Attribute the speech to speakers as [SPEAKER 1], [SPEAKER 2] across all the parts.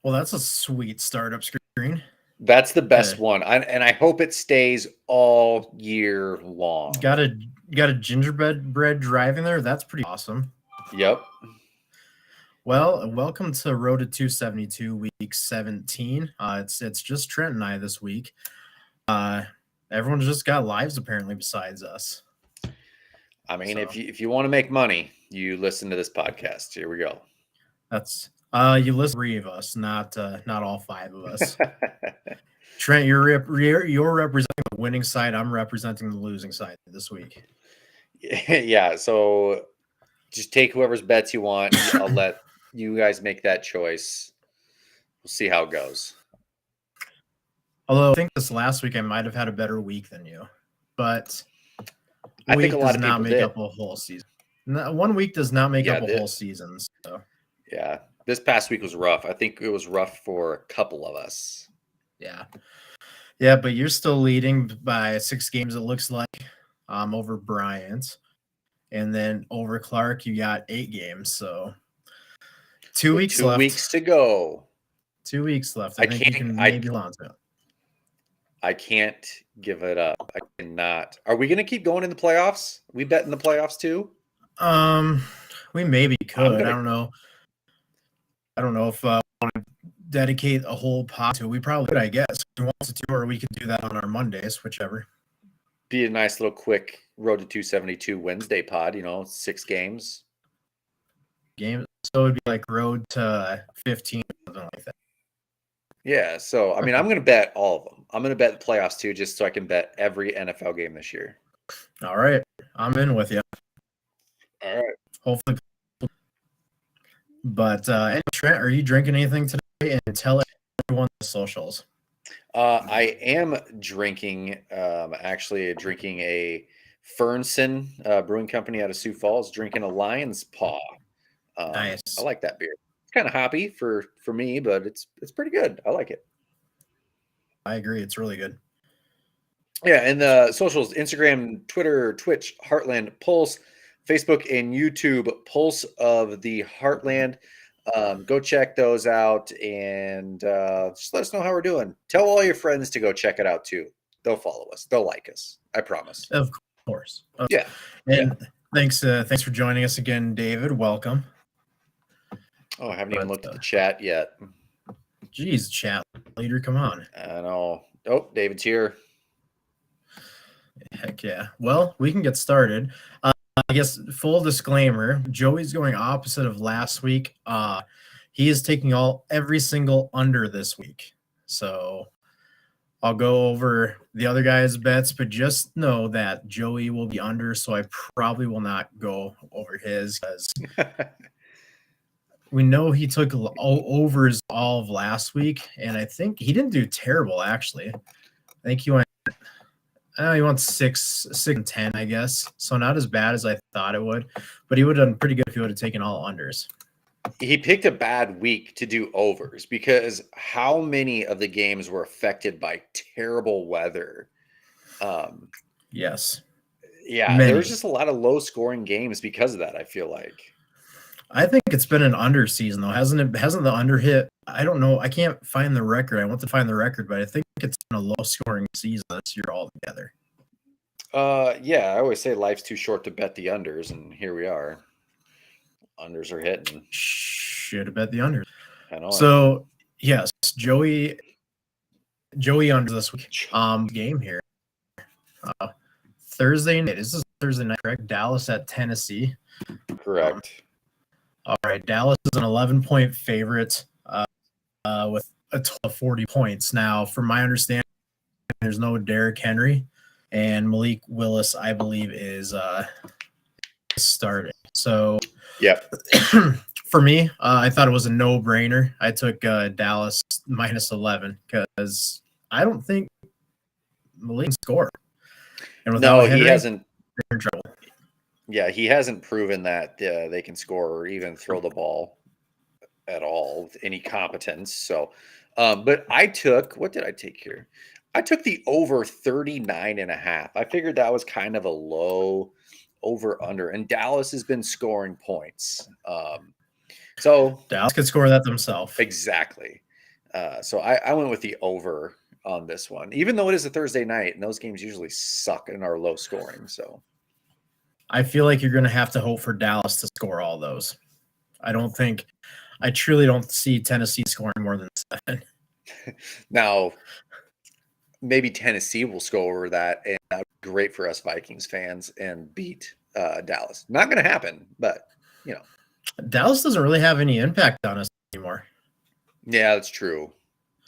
[SPEAKER 1] Well, that's a sweet startup screen.
[SPEAKER 2] That's the best
[SPEAKER 1] Uh,
[SPEAKER 2] one. And I hope it stays all year long.
[SPEAKER 1] got a got a gingerbread bread driving there. That's pretty awesome.
[SPEAKER 2] Yep.
[SPEAKER 1] Well, welcome to Road to 272, week 17. It's just Trent and I this week. Uh, Everyone's just got lives apparently besides us.
[SPEAKER 2] I mean,
[SPEAKER 1] So
[SPEAKER 2] if you want to make money, you listen to this podcast. Here we go.
[SPEAKER 1] that's you listen to three of us, not all five of us. Trent, you're representing the winning side. I'm representing the losing side this week.
[SPEAKER 2] Yeah. So just take whoever's bets you want. I'll let you guys make that choice. We'll see how it goes.
[SPEAKER 1] Although I think this last week I might have had a better week than you, but
[SPEAKER 2] I think
[SPEAKER 1] week
[SPEAKER 2] a lot
[SPEAKER 1] does
[SPEAKER 2] of
[SPEAKER 1] not
[SPEAKER 2] people
[SPEAKER 1] make
[SPEAKER 2] did.
[SPEAKER 1] up a whole season. No, 1 week does not make
[SPEAKER 2] Yeah.
[SPEAKER 1] up a whole season. So
[SPEAKER 2] Yeah. This past week was rough. I think it was rough for a couple of us.
[SPEAKER 1] yeah, yeah, but you're still leading by 6 games. It looks like over Bryant, and then over Clark you got 8 games. So 2 weeks
[SPEAKER 2] Two
[SPEAKER 1] left.
[SPEAKER 2] weeks to go.
[SPEAKER 1] 2 weeks left. I think you can maybe hold on to it.
[SPEAKER 2] I can't give it up. I cannot. Are we going to keep going in the playoffs? We bet in the playoffs too?
[SPEAKER 1] Um, we maybe could.
[SPEAKER 2] Gonna,
[SPEAKER 1] I don't know. I don't know if I want to dedicate a whole pod to it. We probably could, I guess. If we want to, or we could do that on our Mondays, whichever.
[SPEAKER 2] be a nice little quick Road to 272 Wednesday pod, 6 games.
[SPEAKER 1] Game. So it'd be like road to 15, something like that.
[SPEAKER 2] Yeah, so I mean, I'm going to bet all of them. I'm going to bet the playoffs too, just so I can bet every NFL game this year.
[SPEAKER 1] All right, I'm in with you.
[SPEAKER 2] All right.
[SPEAKER 1] Hopefully, but Trent, are you drinking anything today? And tell everyone the socials.
[SPEAKER 2] I am drinking, actually drinking a Fernson Brewing Company out of Sioux Falls, drinking a Lion's Paw.
[SPEAKER 1] Nice.
[SPEAKER 2] I like that beer. It's kind of hoppy for me, but it's pretty good. I like it.
[SPEAKER 1] I agree. It's really good.
[SPEAKER 2] Yeah, and the socials: Instagram, Twitter, Twitch, Heartland Pulse, Facebook, and YouTube. Pulse of the Heartland. Go check those out and just let us know how we're doing. Tell all your friends to go check it out too. They'll follow us. They'll like us. I promise.
[SPEAKER 1] Of course.
[SPEAKER 2] Yeah.
[SPEAKER 1] And thanks for joining us again, David. Welcome.
[SPEAKER 2] Oh, I haven't even looked at the chat yet.
[SPEAKER 1] Geez, chat leader, come on.
[SPEAKER 2] I know. Oh, David's here.
[SPEAKER 1] Heck yeah. Well, we can get started. I guess full disclaimer, Joey's going opposite of last week. He is taking every single under this week. So I'll go over the other guys' bets, but just know that Joey will be under, so I probably will not go over his because we know he took overs all of last week, and I think he didn't do terrible actually. I think he went 6-10, I guess. So not as bad as I thought it would, but he would have done pretty good if he would have taken all unders.
[SPEAKER 2] He picked a bad week to do overs because how many of the games were affected by terrible weather?
[SPEAKER 1] Yes.
[SPEAKER 2] Yeah, there was just a lot of low-scoring games because of that, I feel like.
[SPEAKER 1] I think it's been an under season, though, hasn't it? Hasn't the under hit? I don't know. I can't find the record. I want to find the record, but I think it's been a low-scoring season this year altogether.
[SPEAKER 2] Yeah, I always say life's too short to bet the unders, and here we are. Unders are hitting.
[SPEAKER 1] Should have bet the unders.
[SPEAKER 2] I know.
[SPEAKER 1] So, yes, Joey under this week. Game here. Thursday night. This is Thursday night, correct? Dallas at Tennessee.
[SPEAKER 2] Correct.
[SPEAKER 1] All right, Dallas is an 11-point favorite with a total of 40 points. Now, from my understanding, there's no Derrick Henry, and Malik Willis, I believe, is starting. So,
[SPEAKER 2] yep.
[SPEAKER 1] For me, I thought it was a no-brainer. I took Dallas minus 11 because I don't think Malik can score. And without Henry,
[SPEAKER 2] he hasn't.
[SPEAKER 1] They're in trouble.
[SPEAKER 2] Yeah, he hasn't proven that they can score or even throw the ball at all with any competence. So, but I took, what did I take here? I took the over 39.5. I figured that was kind of a low over under, and Dallas has been scoring points. So
[SPEAKER 1] Dallas could score that themselves.
[SPEAKER 2] Exactly. So I went with the over on this one, even though it is a Thursday night, and those games usually suck and are low scoring. So
[SPEAKER 1] I feel like you're going to have to hope for Dallas to score all those. I truly don't see Tennessee scoring more than 7.
[SPEAKER 2] now maybe Tennessee will score over that, and that would be great for us Vikings fans and beat Dallas. Not going to happen, but you know.
[SPEAKER 1] Dallas doesn't really have any impact on us anymore.
[SPEAKER 2] Yeah, that's true.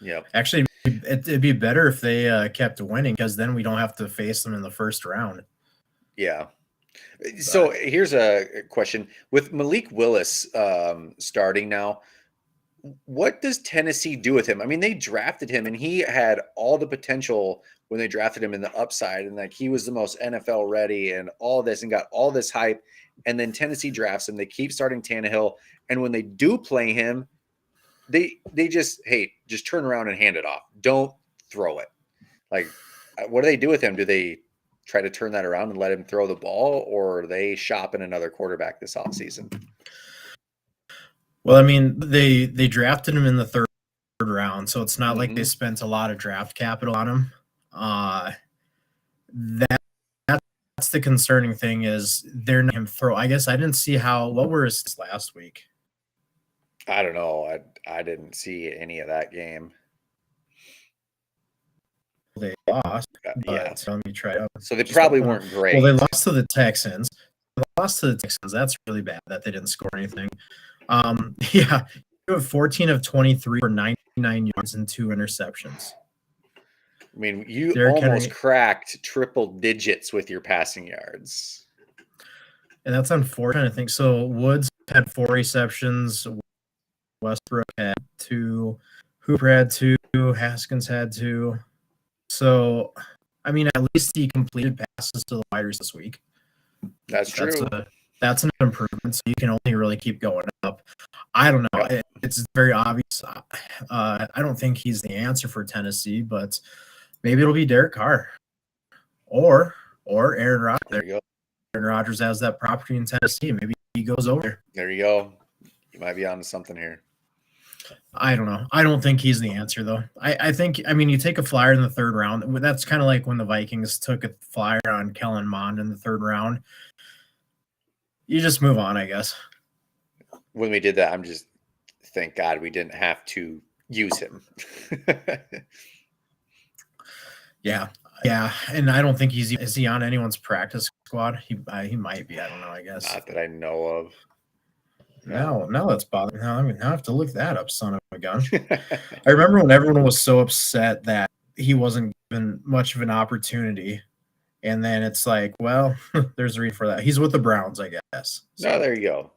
[SPEAKER 2] Yeah.
[SPEAKER 1] Actually, it'd be better if they kept winning, because then we don't have to face them in the first round.
[SPEAKER 2] Yeah. So here's a question. With Malik Willis starting now, what does Tennessee do with him? I mean, they drafted him and he had all the potential when they drafted him in the upside, and like he was the most NFL ready and all this and got all this hype. And then Tennessee drafts him. They keep starting Tannehill. And when they do play him, they just turn around and hand it off. Don't throw it. Like, what do they do with him? Do they try to turn that around and let him throw the ball, or are they shopping another quarterback this offseason?
[SPEAKER 1] Well, I mean, they drafted him in the third round, so it's not like they spent a lot of draft capital on him. That's the concerning thing, is they're not him throw. I guess I didn't see what were his last week.
[SPEAKER 2] I don't know. I didn't see any of that game.
[SPEAKER 1] They lost.
[SPEAKER 2] Yeah.
[SPEAKER 1] So let me try it out.
[SPEAKER 2] So they probably weren't great.
[SPEAKER 1] Well, they lost to the Texans. That's really bad that they didn't score anything. Yeah, you have 14 of 23 for 99 yards and 2 interceptions.
[SPEAKER 2] I mean, you almost cracked triple digits with your passing yards.
[SPEAKER 1] And that's unfortunate, I think. So Woods had 4 receptions. Westbrook had 2. Hooper had 2. Haskins had 2. So, I mean, at least he completed passes to the wide receivers this week.
[SPEAKER 2] That's true.
[SPEAKER 1] That's an improvement. So you can only really keep going up. I don't know.
[SPEAKER 2] Yep.
[SPEAKER 1] It's very obvious. I don't think he's the answer for Tennessee, but maybe it'll be Derek Carr or Aaron Rodgers.
[SPEAKER 2] There you go.
[SPEAKER 1] Aaron Rodgers has that property in Tennessee. Maybe he goes over there.
[SPEAKER 2] There you go. You might be onto something here.
[SPEAKER 1] I don't know. I don't think he's the answer, though. I think, you take a flyer in the third round. That's kind of like when the Vikings took a flyer on Kellen Mond in the third round. You just move on, I guess.
[SPEAKER 2] When we did that, I'm just, thank God we didn't have to use him.
[SPEAKER 1] Yeah. And I don't think is he on anyone's practice squad? He might be. I don't know, I guess.
[SPEAKER 2] Not that I know of.
[SPEAKER 1] Now that's bothering. Now I have to look that up, son of a gun. I remember when everyone was so upset that he wasn't given much of an opportunity, and then it's like, well, there's a reason for that. He's with the Browns, I guess.
[SPEAKER 2] So, there you go.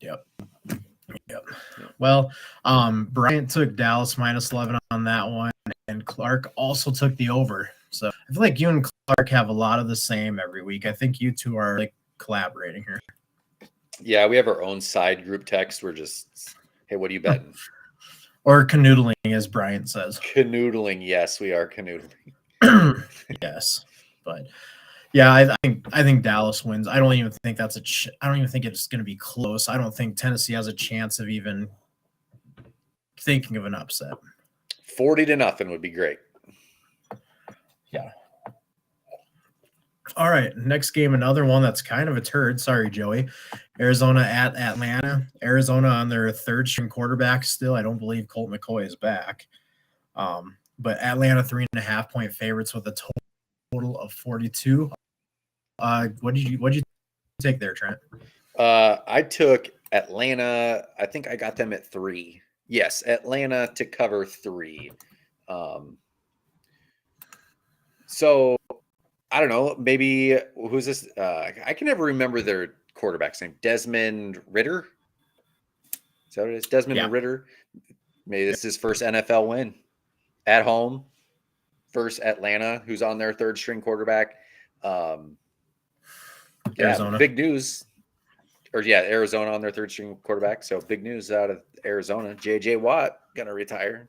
[SPEAKER 1] Yep. Well, Bryant took Dallas -11 on that one, and Clark also took the over. So I feel like you and Clark have a lot of the same every week. I think you two are like collaborating here.
[SPEAKER 2] Yeah, we have our own side group text. We're just, hey, what are you betting?
[SPEAKER 1] Or canoodling, as Bryant says.
[SPEAKER 2] Canoodling, yes, we are canoodling.
[SPEAKER 1] Yes, but yeah, I think Dallas wins. I don't even think I don't even think it's going to be close. I don't think Tennessee has a chance of even thinking of an upset.
[SPEAKER 2] 40-0 would be great.
[SPEAKER 1] Yeah. All right, next game, another one that's kind of a turd. Sorry, Joey. Arizona at Atlanta. Arizona on their third string quarterback still. I don't believe Colt McCoy is back. But Atlanta 3.5-point favorites with a total of 42. What did you take there, Trent?
[SPEAKER 2] I took Atlanta. I think I got them at 3. Yes, Atlanta to cover 3. So I don't know. Maybe who's this? I can never remember their quarterback's name. Desmond Ritter. Is that what it is? Desmond Ritter. Maybe this is his first NFL win at home. First Atlanta, who's on their third string quarterback.
[SPEAKER 1] Arizona.
[SPEAKER 2] Big news. Arizona on their third string quarterback. So big news out of Arizona. J.J. Watt gonna retire.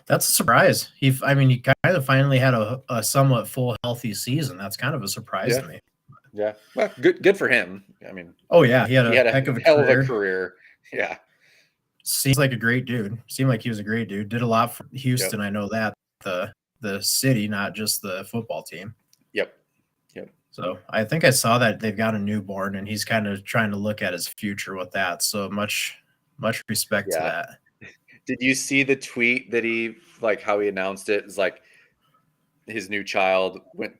[SPEAKER 1] That's a surprise. He kind of finally had a somewhat full healthy season. That's kind of a surprise to me.
[SPEAKER 2] Yeah. Well, good for him. I mean,
[SPEAKER 1] oh yeah, he had a heck of a
[SPEAKER 2] hell of a career. Yeah.
[SPEAKER 1] seems like a great dude. Seemed like he was a great dude. Did a lot for Houston.
[SPEAKER 2] Yep.
[SPEAKER 1] I know that the city, not just the football team.
[SPEAKER 2] Yep. Yep.
[SPEAKER 1] So I think I saw that they've got a newborn, and he's kind of trying to look at his future with that. So much respect to
[SPEAKER 2] Yeah.
[SPEAKER 1] that.
[SPEAKER 2] Did you see the tweet that he like how he announced it? It's like his new child went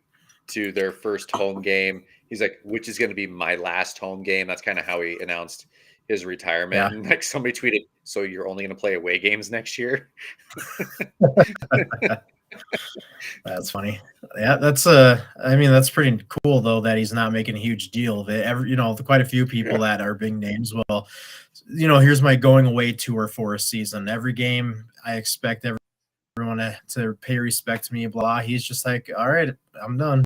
[SPEAKER 2] to their first home game. He's like, which is going to be my last home game. That's kind of how he announced his retirement.
[SPEAKER 1] Yeah,
[SPEAKER 2] And like somebody tweeted, so you're only going to play away games next year?
[SPEAKER 1] that's funny. Yeah, I mean, that's pretty cool though that he's not making a huge deal of it. Quite a few people
[SPEAKER 2] Yeah.
[SPEAKER 1] that are big names. Well, here's my going away tour for a season. Every game, I expect everyone to pay respect to me. Blah. He's just like, all right, I'm done.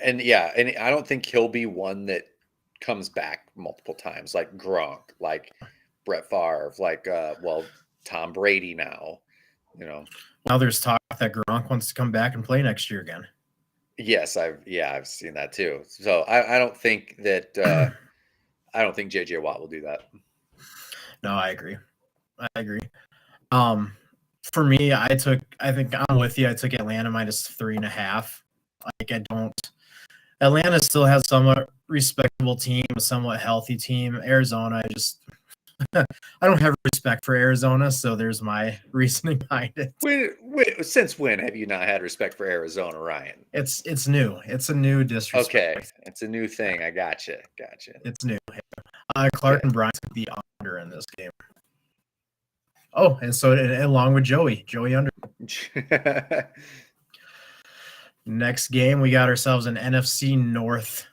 [SPEAKER 2] And yeah, and I don't think he'll be one that comes back multiple times like Gronk, like Brett Favre, like Tom Brady now, you know.
[SPEAKER 1] Now there's talk that Gronk wants to come back and play next year again.
[SPEAKER 2] Yes, I've seen that too. So I don't think that I don't think JJ Watt will do that.
[SPEAKER 1] No, I agree. Um, for me, I think I'm with you. I took Atlanta minus 3.5. Like, I don't. Atlanta still has somewhat respectable team, a somewhat healthy team. Arizona, I don't have respect for Arizona, so there's my reasoning behind it.
[SPEAKER 2] Since when have you not had respect for Arizona, Ryan?
[SPEAKER 1] It's new. It's a new disrespect.
[SPEAKER 2] Okay, it's a new thing. I gotcha.
[SPEAKER 1] It's new. Clark and Bryant took the under in this game. Oh, and so along with Joey under. Next game, we got ourselves an NFC North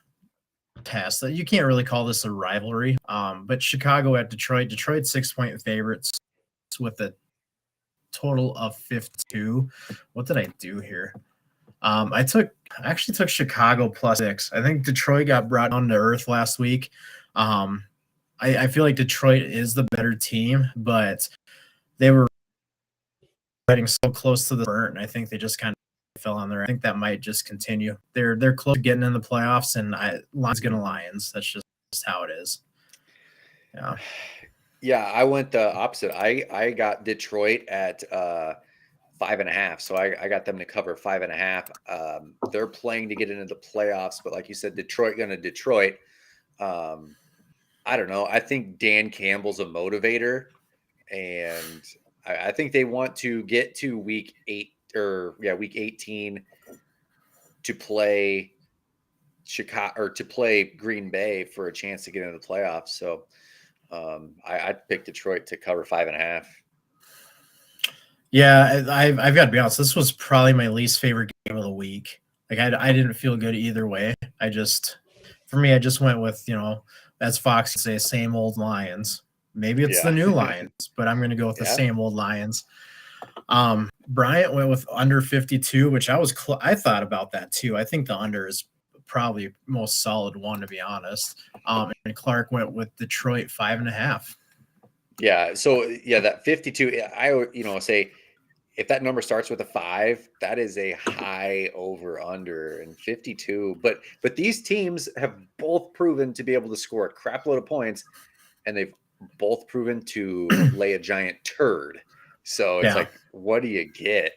[SPEAKER 1] test. You can't really call this a rivalry, but Chicago at Detroit. Detroit 6-point favorites with a total of 52. What did I do here? I actually took Chicago +6. I think Detroit got brought down to earth last week. I feel like Detroit is the better team, but they were getting so close to the burnt, and I think they just kind of fell on their. I think that might just continue. They're close to getting in the playoffs, and Lions gonna Lions. That's just how it is. Yeah.
[SPEAKER 2] Yeah, I went the opposite. I got Detroit at 5.5, so I got them to cover 5.5. They're playing to get into the playoffs, but like you said, Detroit going to Detroit. I don't know. I think Dan Campbell's a motivator, and I think they want to get to week 18 to play Chicago or to play Green Bay for a chance to get into the playoffs. So I'd pick Detroit to cover 5.5.
[SPEAKER 1] Yeah, I've got to be honest. This was probably my least favorite game of the week. Like, I didn't feel good either way. For me, I just went with, as Fox would say, same old Lions. Maybe it's the new Lions, but I'm going to go with the same old Lions. Bryant went with under 52, which I thought about that too. I think the under is probably most solid one, to be honest. And Clark went with Detroit 5.5.
[SPEAKER 2] Yeah. So that 52, I say if that number starts with a 5, that is a high over under, and 52. But these teams have both proven to be able to score a crap load of points, and they've both proven to lay a giant turd. So it's like, what do you get?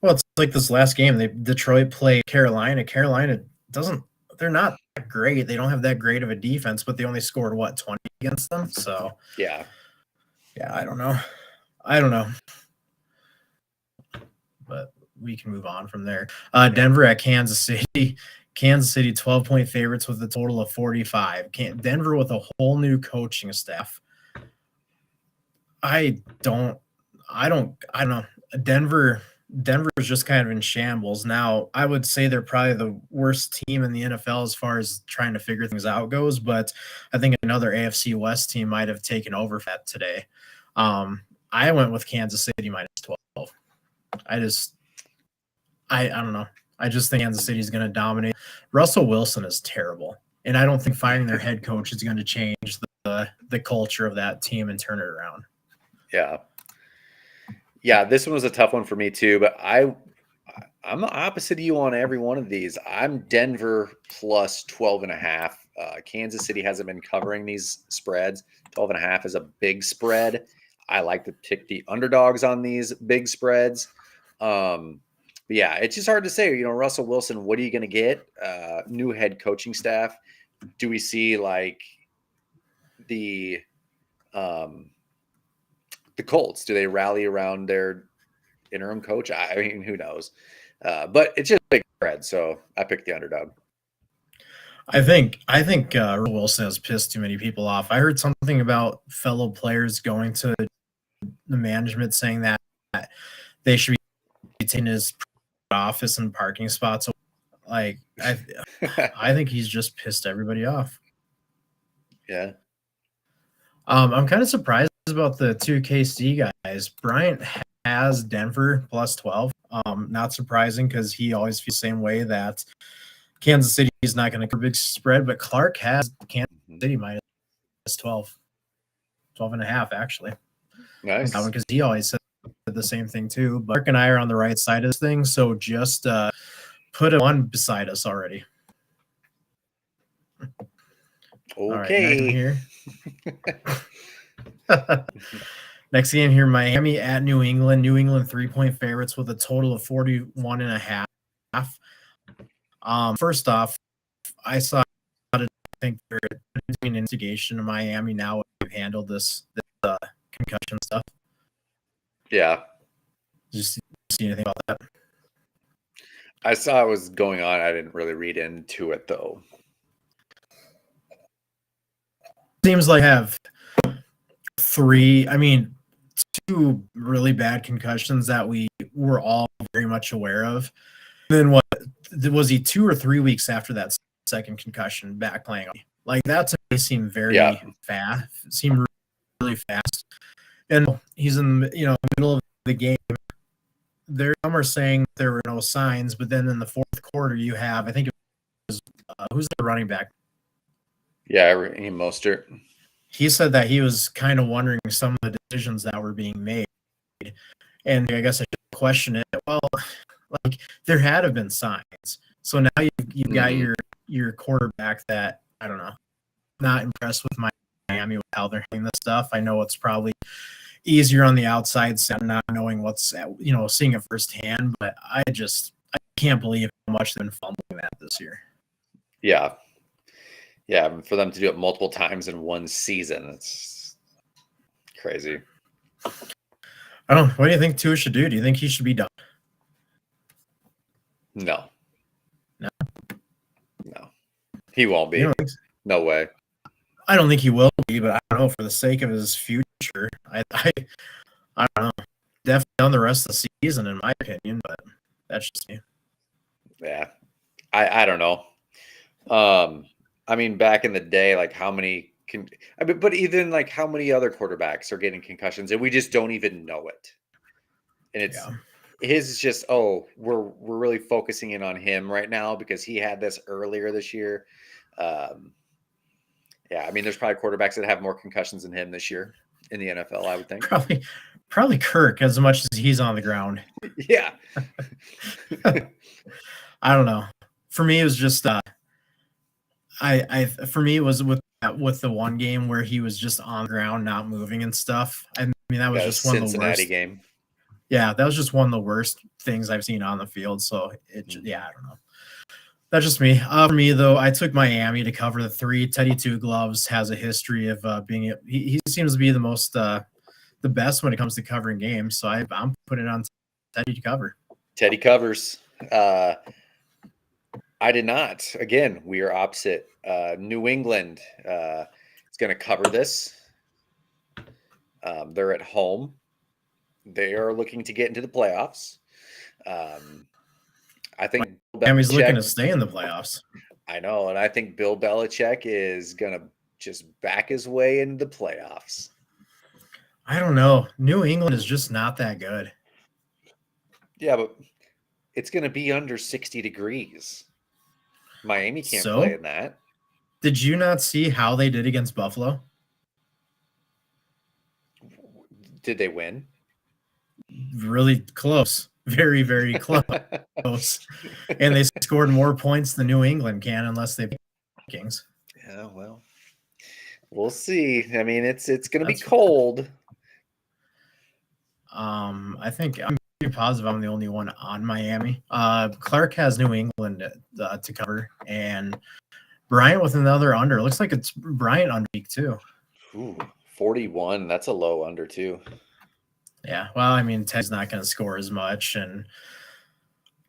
[SPEAKER 1] Well, it's like this last game. Detroit played Carolina. Carolina they're not that great. They don't have that great of a defense, but they only scored 20 against them. So
[SPEAKER 2] yeah,
[SPEAKER 1] I don't know. But we can move on from there. Denver at Kansas City. Kansas City 12-point favorites with a total of 45. Denver with a whole new coaching staff. I don't know. Denver's just kind of in shambles now. I would say they're probably the worst team in the NFL as far as trying to figure things out goes, but I think another AFC West team might have taken over that today. I went with Kansas City -12. I don't know. I just think Kansas City is going to dominate. Russell Wilson is terrible, and I don't think finding their head coach is going to change the culture of that team and turn it around.
[SPEAKER 2] Yeah, this one was a tough one for me too, but I'm the opposite of you on every one of these. I'm Denver +12.5. Kansas City hasn't been covering these spreads. 12.5 is a big spread. I like to pick the underdogs on these big spreads. But yeah, it's just hard to say. Russell Wilson, what are you going to get? New head coaching staff. Do we see like the Colts? Do they rally around their interim coach? I mean, who knows? But it's just a big spread, so I picked the underdog.
[SPEAKER 1] I think Wilson has pissed too many people off. I heard something about fellow players going to the management saying that they should be taking his office and parking spots. Like I think he's just pissed everybody off.
[SPEAKER 2] Yeah.
[SPEAKER 1] I'm kind of surprised about the 2KC guys. Bryant has Denver plus 12. Not surprising because he always feels the same way that Kansas City is not going to cover a big spread, but Clark has Kansas City minus 12. 12.5 actually.
[SPEAKER 2] Nice.
[SPEAKER 1] Because he always said the same thing too. But Mark and I are on the right side of this thing, so just put one beside us already.
[SPEAKER 2] Okay.
[SPEAKER 1] Right, next game here, Miami at New England. New England 3-point favorites with a total of 41.5. First off, I think they're doing an investigation in Miami now. They've handled this concussion stuff.
[SPEAKER 2] Yeah.
[SPEAKER 1] Did you see anything about that?
[SPEAKER 2] I saw it was going on. I didn't really read into it though.
[SPEAKER 1] Seems like I have two really bad concussions that we were all very much aware of. And then what was he 2 or 3 weeks after that second concussion back playing? Like that to me seemed very fast. Seemed really fast. And he's in the middle of the game. Some are saying there were no signs, but then in the fourth quarter you have, I think it was who's the running back?
[SPEAKER 2] Yeah, Raheem Mostert.
[SPEAKER 1] He said that he was kind of wondering some of the decisions that were being made. And I guess I should question it. Well, like there had to have been signs. So now you've got your quarterback that, I don't know, not impressed with Miami with how they're doing this stuff. I know it's probably easier on the outside, not knowing what's, seeing it firsthand, but I can't believe how much they've been fumbling that this year.
[SPEAKER 2] Yeah. Yeah, for them to do it multiple times in one season, it's crazy.
[SPEAKER 1] I don't know. What do you think Tua should do? Do you think he should be done?
[SPEAKER 2] No. He won't be. No way.
[SPEAKER 1] I don't think he will be, but I don't know, for the sake of his future, I don't know. Definitely on the rest of the season, in my opinion, but that's just me.
[SPEAKER 2] Yeah. I don't know. I mean, back in the day, like but even like how many other quarterbacks are getting concussions and we just don't even know it. And his is just, we're really focusing in on him right now because he had this earlier this year. Yeah, I mean, there's probably quarterbacks that have more concussions than him this year in the NFL, I would think.
[SPEAKER 1] Probably Kirk, as much as he's on the ground.
[SPEAKER 2] Yeah.
[SPEAKER 1] I don't know. For me, it was just for me, it was with the one game where he was just on the ground, not moving and stuff. I mean, that was just one of the worst.
[SPEAKER 2] Cincinnati game.
[SPEAKER 1] Yeah, that was just one of the worst things I've seen on the field. So I don't know. That's just me. For me, though, I took Miami to cover the 3. Teddy Two Gloves has a history of being – he seems to be the best when it comes to covering games. So I'm putting it on Teddy to cover.
[SPEAKER 2] Teddy covers. I did not. Again, we are opposite. New England is going to cover this. They're at home. They are looking to get into the playoffs. I think
[SPEAKER 1] Miami's looking to stay in the playoffs.
[SPEAKER 2] I know, and I think Bill Belichick is going to just back his way into the playoffs.
[SPEAKER 1] I don't know. New England is just not that good.
[SPEAKER 2] Yeah, but it's going to be under 60 degrees. Miami can't play in that.
[SPEAKER 1] Did you not see how they did against Buffalo?
[SPEAKER 2] Did they win?
[SPEAKER 1] Really close. Very, very close. And they scored more points than New England can unless they beat Kings.
[SPEAKER 2] Yeah, well, we'll see. I mean, it's going to be
[SPEAKER 1] That's
[SPEAKER 2] cold.
[SPEAKER 1] I think I'm pretty positive I'm the only one on Miami. Clark has New England to cover, and Bryant with another under. Looks like it's Bryant under week too.
[SPEAKER 2] Ooh, 41. That's a low under too.
[SPEAKER 1] Yeah, well, I mean, Ted's not going to score as much, and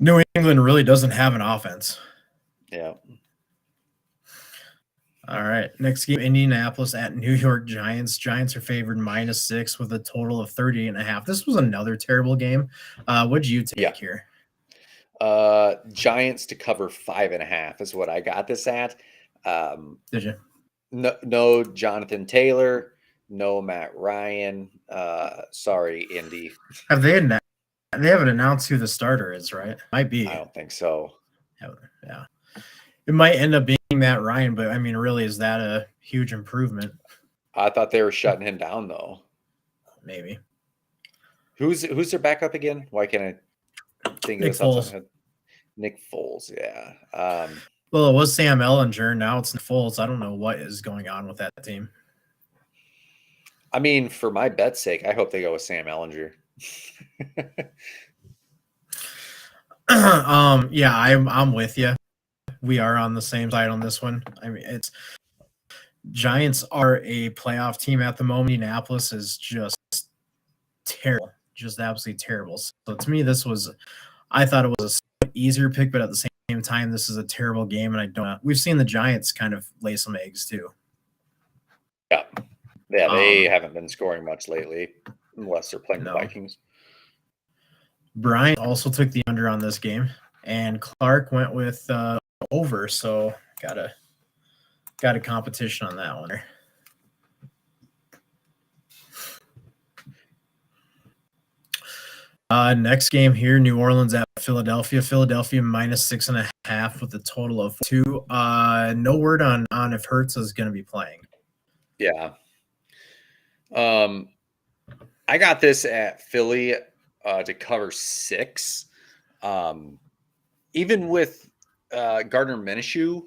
[SPEAKER 1] New England really doesn't have an offense.
[SPEAKER 2] Yeah.
[SPEAKER 1] All right, next game, Indianapolis at New York Giants. Giants are favored -6 with a total of 38.5. This was another terrible game. What'd you take here?
[SPEAKER 2] Giants to cover 5.5 is what I got this at.
[SPEAKER 1] Did you?
[SPEAKER 2] No Jonathan Taylor, no Matt Ryan. Sorry, Indy.
[SPEAKER 1] Have they haven't announced who the starter is, right? Might be.
[SPEAKER 2] I don't think so.
[SPEAKER 1] Yeah. It might end up being Matt Ryan, but I mean, really, is that a huge improvement?
[SPEAKER 2] I thought they were shutting him down though.
[SPEAKER 1] Maybe.
[SPEAKER 2] Who's their backup again? Why can't I think
[SPEAKER 1] Nick
[SPEAKER 2] of this off the top of
[SPEAKER 1] Foles.
[SPEAKER 2] my head? Nick Foles, yeah.
[SPEAKER 1] Well, it was Sam Ellinger. Now it's Nick Foles. I don't know what is going on with that team.
[SPEAKER 2] I mean, for my bet's sake, I hope they go with Sam Ellinger.
[SPEAKER 1] Yeah, I'm with you. We are on the same side on this one. I mean, it's Giants are a playoff team at the moment. Indianapolis is just terrible, just absolutely terrible. So to me, I thought it was a easier pick, but at the same time, this is a terrible game, and I don't. We've seen the Giants kind of lay some eggs too.
[SPEAKER 2] Yeah, they haven't been scoring much lately, unless they're playing the Vikings.
[SPEAKER 1] Bryant also took the under on this game, and Clark went with over. So got a competition on that one. Next game here, New Orleans at Philadelphia. Philadelphia -6.5 with a total of 2. No word on if Hurts is going to be playing.
[SPEAKER 2] Yeah. I got this at Philly to cover 6. Even with Gardner Minshew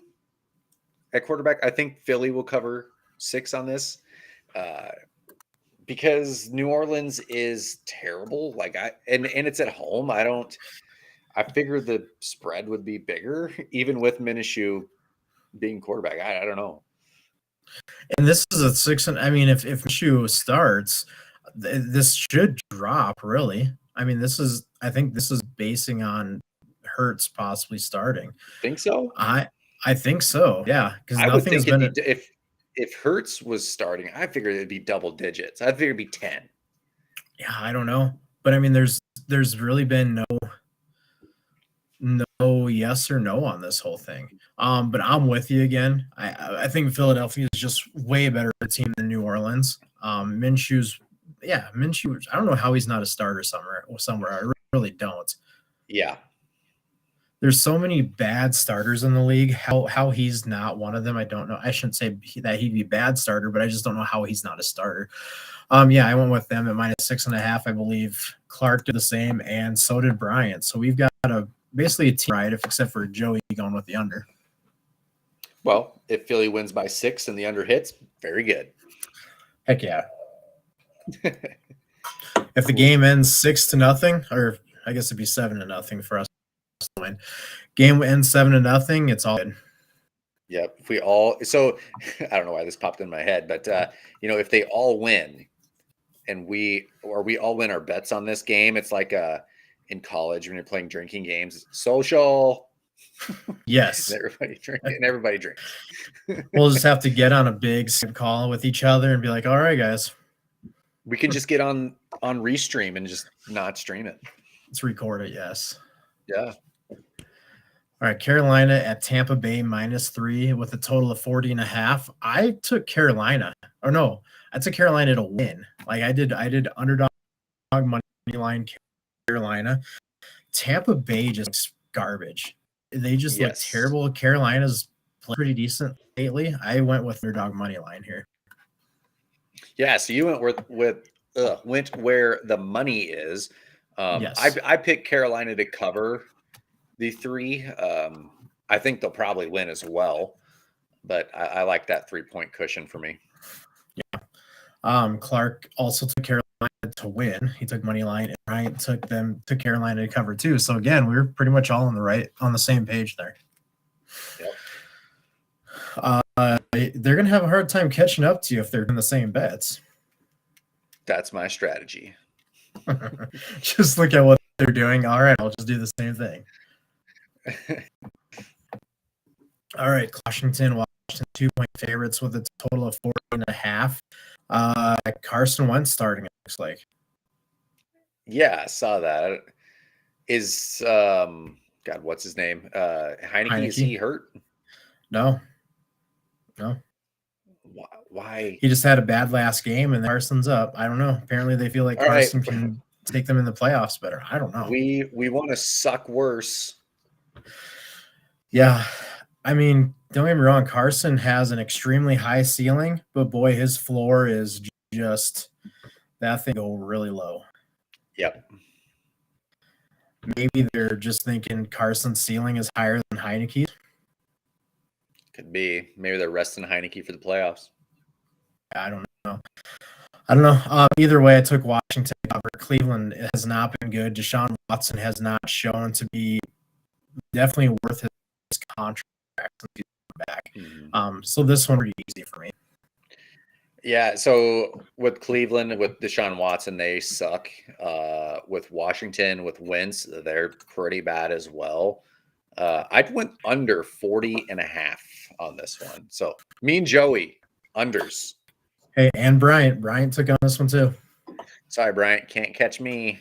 [SPEAKER 2] at quarterback, I think Philly will cover 6 on this. Because New Orleans is terrible. And it's at home. I figured the spread would be bigger, even with Minshew being quarterback. I don't know.
[SPEAKER 1] And this is a 6. I mean, if Minshew starts, this should drop. Really, I mean, I think this is basing on Hurts possibly starting.
[SPEAKER 2] Think so?
[SPEAKER 1] I think so. Yeah, because
[SPEAKER 2] I would think if Hurts was starting, I figured it'd be double digits. I figured it'd be 10.
[SPEAKER 1] Yeah, I don't know, but I mean, there's really been no yes or no on this whole thing. But I'm with you again. I think Philadelphia is just way better team than New Orleans. Minshew. I don't know how he's not a starter somewhere. I really don't.
[SPEAKER 2] Yeah.
[SPEAKER 1] There's so many bad starters in the league. How he's not one of them, I don't know. I shouldn't say that he'd be a bad starter, but I just don't know how he's not a starter. Yeah, I went with them at -6.5. I believe Clark did the same, and so did Bryant. So we've got basically a team right, except for Joey going with the under.
[SPEAKER 2] Well, if Philly wins by 6 and the under hits, very good.
[SPEAKER 1] Heck yeah. If the game ends 6-0, or I guess it'd be 7-0 for us to win. Game ends 7-0, it's all good.
[SPEAKER 2] Yep. So I don't know why this popped in my head, but if they all win and we all win our bets on this game, it's like in college when you're playing drinking games, social.
[SPEAKER 1] Yes.
[SPEAKER 2] and everybody drinks.
[SPEAKER 1] We'll just have to get on a big call with each other and be like, all right, guys.
[SPEAKER 2] We can just get on Restream and just not stream it.
[SPEAKER 1] Let's record it, yes.
[SPEAKER 2] Yeah.
[SPEAKER 1] All right, Carolina at Tampa Bay -3 with a total of 40.5. I took Carolina. Or no, I took Carolina to win. Like I did underdog money line Carolina. Tampa Bay just garbage. They just look terrible. Carolina's pretty decent lately. I went with underdog money line here.
[SPEAKER 2] Yeah, so you went went where the money is.
[SPEAKER 1] Yes.
[SPEAKER 2] I picked Carolina to cover the 3. I think they'll probably win as well, but I like that 3-point cushion for me.
[SPEAKER 1] Clark also took Carolina to win. He took money line, and Bryant took Carolina to cover too. So again, we were pretty much all on the same page there.
[SPEAKER 2] Yep.
[SPEAKER 1] They're gonna have a hard time catching up to you if they're in the same bets.
[SPEAKER 2] That's my strategy.
[SPEAKER 1] Just look at what they're doing. All right, I'll just do the same thing. All right, Washington 2-point favorites with a total of 40.5. Carson Wentz starting, it looks like.
[SPEAKER 2] Yeah, I saw that. Is God, what's his name? Heineke, is he hurt?
[SPEAKER 1] No.
[SPEAKER 2] Why?
[SPEAKER 1] He just had a bad last game, and Carson's up. I don't know. Apparently, they feel like Carson can take them in the playoffs better. I don't know.
[SPEAKER 2] We want to suck worse.
[SPEAKER 1] Yeah. I mean, don't get me wrong. Carson has an extremely high ceiling, but boy, his floor is just that thing go really low.
[SPEAKER 2] Yep.
[SPEAKER 1] Maybe they're just thinking Carson's ceiling is higher than Heineke's.
[SPEAKER 2] Could be. Maybe they're resting Heineke for the playoffs.
[SPEAKER 1] I don't know. Either way, I took Washington cover. Cleveland has not been good. Deshaun Watson has not shown to be definitely worth his contract since he's back. Mm-hmm. So this one pretty easy for me.
[SPEAKER 2] Yeah, so with Cleveland, with Deshaun Watson, they suck. With Washington, with Wentz, they're pretty bad as well. I'd went under 40.5 on this one. So me and Joey, unders.
[SPEAKER 1] Hey, and Bryant took on this one too.
[SPEAKER 2] Sorry, Bryant, can't catch me.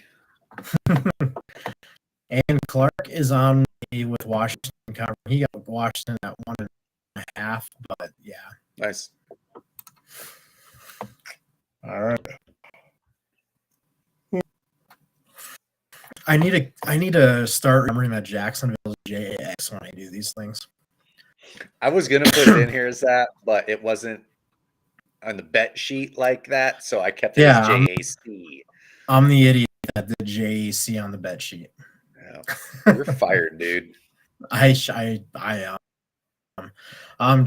[SPEAKER 1] And Clark is on me with Washington cover. He got Washington at 1.5, but yeah.
[SPEAKER 2] Nice.
[SPEAKER 1] All right. I need to start remembering that Jacksonville JAX when I do these things.
[SPEAKER 2] I was gonna put it in here as that, but it wasn't on the bet sheet like that, so I kept it as JAC.
[SPEAKER 1] I'm the idiot that did JAC on the bet sheet.
[SPEAKER 2] Yeah. You're fired, dude.
[SPEAKER 1] I am.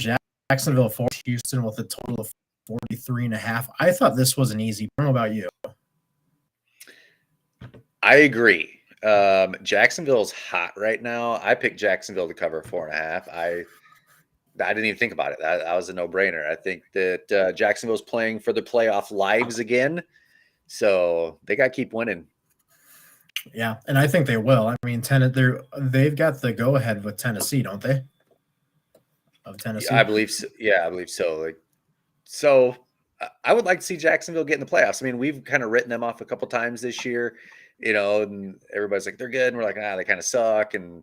[SPEAKER 1] Jacksonville 4, Houston with a total of 43.5. I thought this was an easy. I don't know about you.
[SPEAKER 2] I agree. Jacksonville's hot right now. I picked Jacksonville to cover 4.5. I didn't even think about it. That was a no-brainer. I think that Jacksonville's playing for the playoff lives again, so they got to keep winning.
[SPEAKER 1] Yeah, and I think they will. I mean, they've got the go-ahead with Tennessee, don't they? Of Tennessee,
[SPEAKER 2] yeah, I believe so. Yeah, I believe so. So I would like to see Jacksonville get in the playoffs. I mean, we've kind of written them off a couple times this year, and everybody's like, they're good. And we're like, they kind of suck. And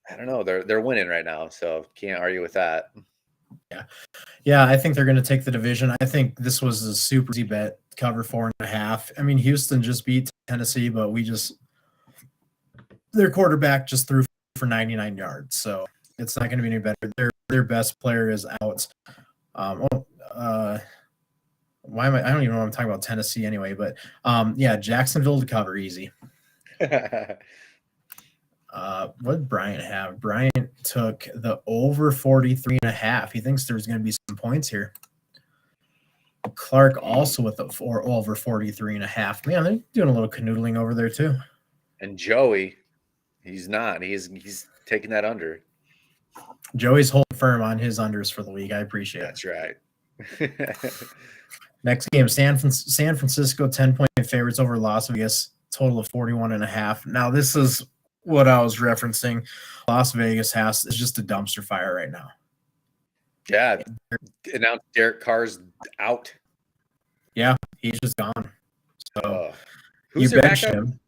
[SPEAKER 2] I don't know. They're winning right now. So can't argue with that.
[SPEAKER 1] Yeah. I think they're going to take the division. I think this was a super easy bet, cover 4.5. I mean, Houston just beat Tennessee, but their quarterback just threw for 99 yards. So it's not going to be any better. Their best player is out. Why am I don't even know what I'm talking about Tennessee anyway, but Jacksonville to cover easy. What did Bryant have? Bryant took the over 43.5. He thinks there's going to be some points here. Clark also with the over 43.5. Man, they're doing a little canoodling over there too.
[SPEAKER 2] And Joey, he's not. He's taking that under.
[SPEAKER 1] Joey's holding firm on his unders for the week. I appreciate
[SPEAKER 2] That's
[SPEAKER 1] it.
[SPEAKER 2] That's right.
[SPEAKER 1] Next game, San Francisco 10-point favorites over Las Vegas, total of 41.5. Now, this is what I was referencing. Las Vegas is just a dumpster fire right now.
[SPEAKER 2] Yeah. Announced Derek Carr's out.
[SPEAKER 1] Yeah, he's just gone. So
[SPEAKER 2] who's
[SPEAKER 1] you benched him.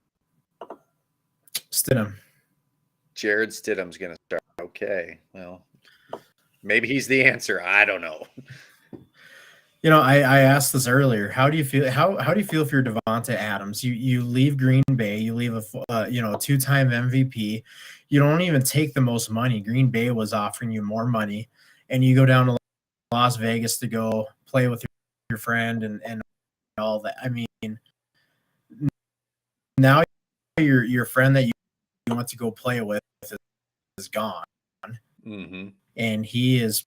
[SPEAKER 1] Stidham.
[SPEAKER 2] Jared Stidham's going to start. Okay. Well, maybe he's the answer. I don't know.
[SPEAKER 1] I asked this earlier. How do you feel? How do you feel if you're Devonta Adams? You leave Green Bay. You leave a two-time MVP. You don't even take the most money. Green Bay was offering you more money, and you go down to Las Vegas to go play with your friend and all that. I mean, now your friend that you want to go play with is gone,
[SPEAKER 2] mm-hmm.
[SPEAKER 1] and he is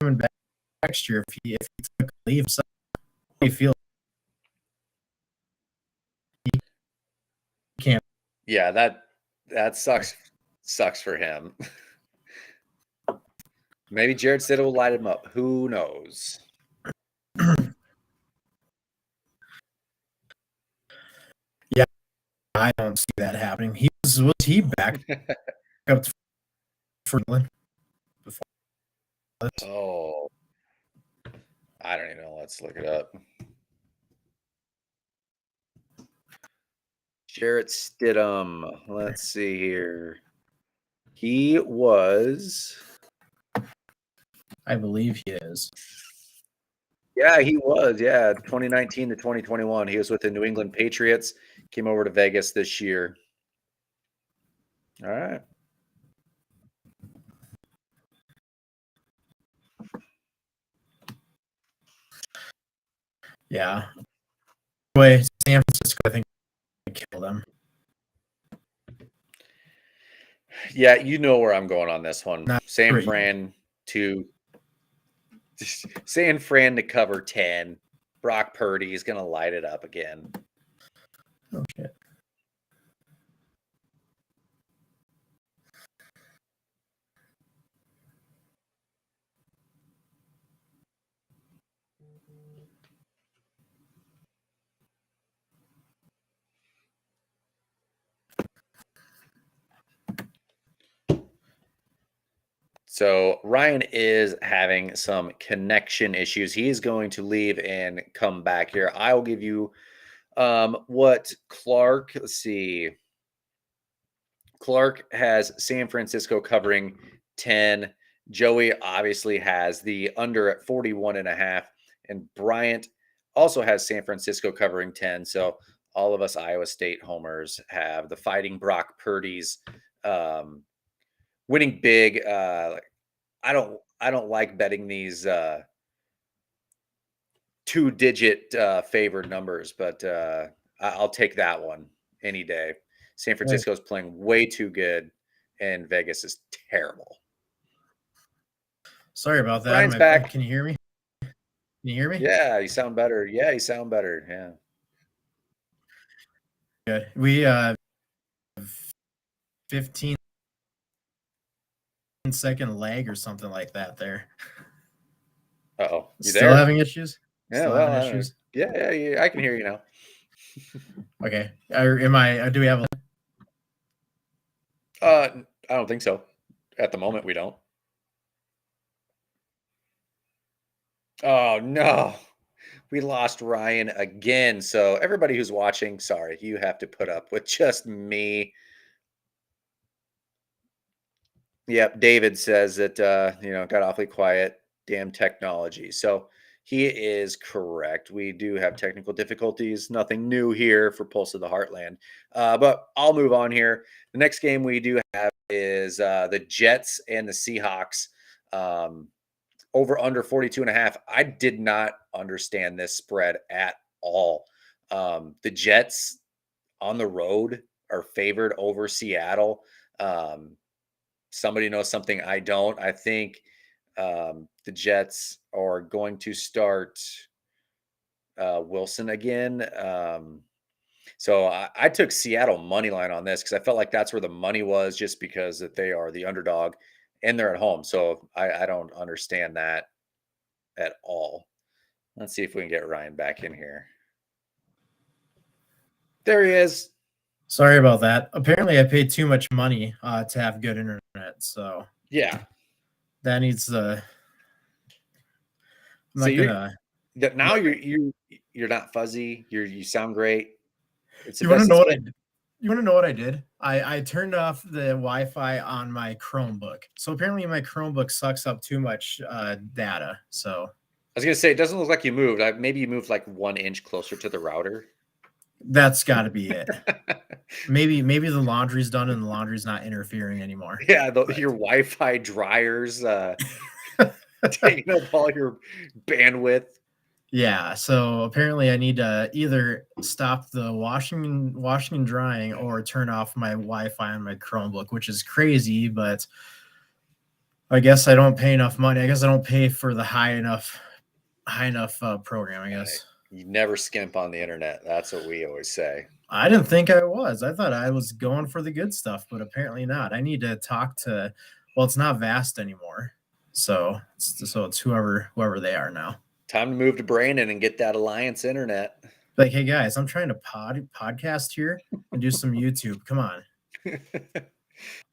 [SPEAKER 1] coming back next year if he took a leave. So how do you feel? He can't.
[SPEAKER 2] Yeah, that sucks for him. Maybe Jared Stidham will light him up. Who knows?
[SPEAKER 1] Yeah, I don't see that happening. Was he back up for England before this?
[SPEAKER 2] Oh, I don't even know. Let's look it up. Jarrett Stidham. Let's see here. He was.
[SPEAKER 1] I believe he is.
[SPEAKER 2] Yeah, he was. Yeah, 2019 to 2021. He was with the New England Patriots. Came over to Vegas this year. All right.
[SPEAKER 1] Yeah. Anyway, San Francisco, I think, killed them.
[SPEAKER 2] Yeah, you know where I'm going on this one.
[SPEAKER 1] Not
[SPEAKER 2] San
[SPEAKER 1] great.
[SPEAKER 2] Fran to cover 10. Brock Purdy is going to light it up again.
[SPEAKER 1] Oh shit.
[SPEAKER 2] So Ryan is having some connection issues. He is going to leave and come back here. I will give you what Clark, let's see. Clark has San Francisco covering 10. Joey obviously has the under at 41.5. And Bryant also has San Francisco covering 10. So all of us Iowa State homers have the Fighting Brock Purdy's winning big. I don't like betting these two-digit favored numbers, but I'll take that one any day. San Francisco is playing way too good, and Vegas is terrible.
[SPEAKER 1] Sorry about that.
[SPEAKER 2] Ryan's back.
[SPEAKER 1] Can you hear me? Can you hear me?
[SPEAKER 2] Yeah, you sound better. Yeah, you sound better. Yeah.
[SPEAKER 1] Good. We 15-second lag or something like that there.
[SPEAKER 2] Uh-oh. You
[SPEAKER 1] Still
[SPEAKER 2] there?
[SPEAKER 1] having issues?
[SPEAKER 2] Yeah,
[SPEAKER 1] Still
[SPEAKER 2] well,
[SPEAKER 1] having issues?
[SPEAKER 2] yeah, I can hear you now.
[SPEAKER 1] Okay. Do we have a
[SPEAKER 2] I don't think so. At the moment, we don't. Oh, no. We lost Ryan again. So everybody who's watching, sorry, you have to put up with just me. Yep, David says that got awfully quiet. Damn technology. So he is correct. We do have technical difficulties. Nothing new here for Pulse of the Heartland. But I'll move on here. The next game we do have is the Jets and the Seahawks. Over under 42.5. I did not understand this spread at all. The Jets on the road are favored over Seattle. Somebody knows something I don't. I think the Jets are going to start Wilson again. So I took Seattle money line on this because I felt like that's where the money was, just because that they are the underdog and they're at home. So I don't understand that at all. Let's see if we can get Ryan back in here. There he is.
[SPEAKER 1] Sorry about that. Apparently, I paid too much money to have good internet, so
[SPEAKER 2] Yeah.
[SPEAKER 1] that needs the. I'm
[SPEAKER 2] So
[SPEAKER 1] not gonna.
[SPEAKER 2] now you're not fuzzy. You sound great. It's the
[SPEAKER 1] You want to
[SPEAKER 2] best
[SPEAKER 1] know
[SPEAKER 2] it's
[SPEAKER 1] what I
[SPEAKER 2] been.
[SPEAKER 1] did? You want to know what I did? I turned off the Wi-Fi on my Chromebook. So apparently my Chromebook sucks up too much data. So
[SPEAKER 2] I was gonna say, it doesn't look like you moved. Maybe you moved like 1 inch closer to the router.
[SPEAKER 1] that's got to be it. Maybe the laundry's done and the laundry's not interfering anymore.
[SPEAKER 2] Yeah, your Wi-Fi dryers taking up all your bandwidth.
[SPEAKER 1] Yeah, so apparently I need to either stop the washing and drying or turn off my Wi-Fi on my Chromebook, which is crazy, but I guess I don't pay enough money. I guess I don't pay for the high enough program. I
[SPEAKER 2] Right.
[SPEAKER 1] guess
[SPEAKER 2] You never skimp on the internet. That's what we always say.
[SPEAKER 1] I didn't think I was. I thought I was going for the good stuff, but apparently not. I need to talk to. Well, it's not Vast anymore, so it's whoever they are now.
[SPEAKER 2] Time to move to Brandon and get that Alliance internet.
[SPEAKER 1] Like, hey guys, I'm trying to podcast here and do some YouTube. Come on.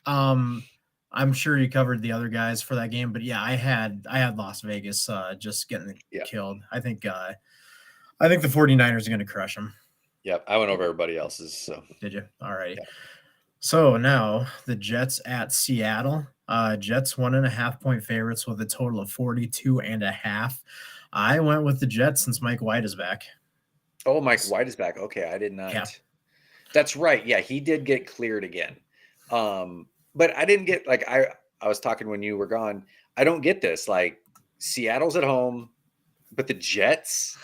[SPEAKER 1] Um, I'm sure you covered the other guys for that game, but yeah, I had Las Vegas just getting
[SPEAKER 2] Yep.
[SPEAKER 1] killed. I think the 49ers are going to crush them.
[SPEAKER 2] Yep. I went over everybody else's. So
[SPEAKER 1] Did you? All right.
[SPEAKER 2] yeah.
[SPEAKER 1] So now the Jets at Seattle. Jets 1.5 point favorites with a total of 42.5. I went with the Jets since Mike White is back.
[SPEAKER 2] Oh, Mike White is back. Okay, I did not.
[SPEAKER 1] Yeah.
[SPEAKER 2] That's right. Yeah, he did get cleared again. But I didn't get like I was talking when you were gone. I don't get this. Like Seattle's at home, but the Jets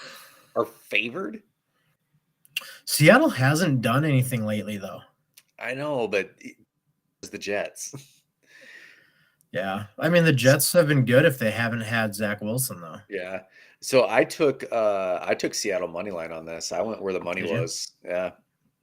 [SPEAKER 2] are favored.
[SPEAKER 1] Seattle hasn't done anything lately, though.
[SPEAKER 2] I know, but it's the Jets.
[SPEAKER 1] Yeah, I mean the Jets have been good if they haven't had Zach Wilson, though.
[SPEAKER 2] Yeah. So I took Seattle money line on this. I went where the money
[SPEAKER 1] Did you?
[SPEAKER 2] was. Yeah.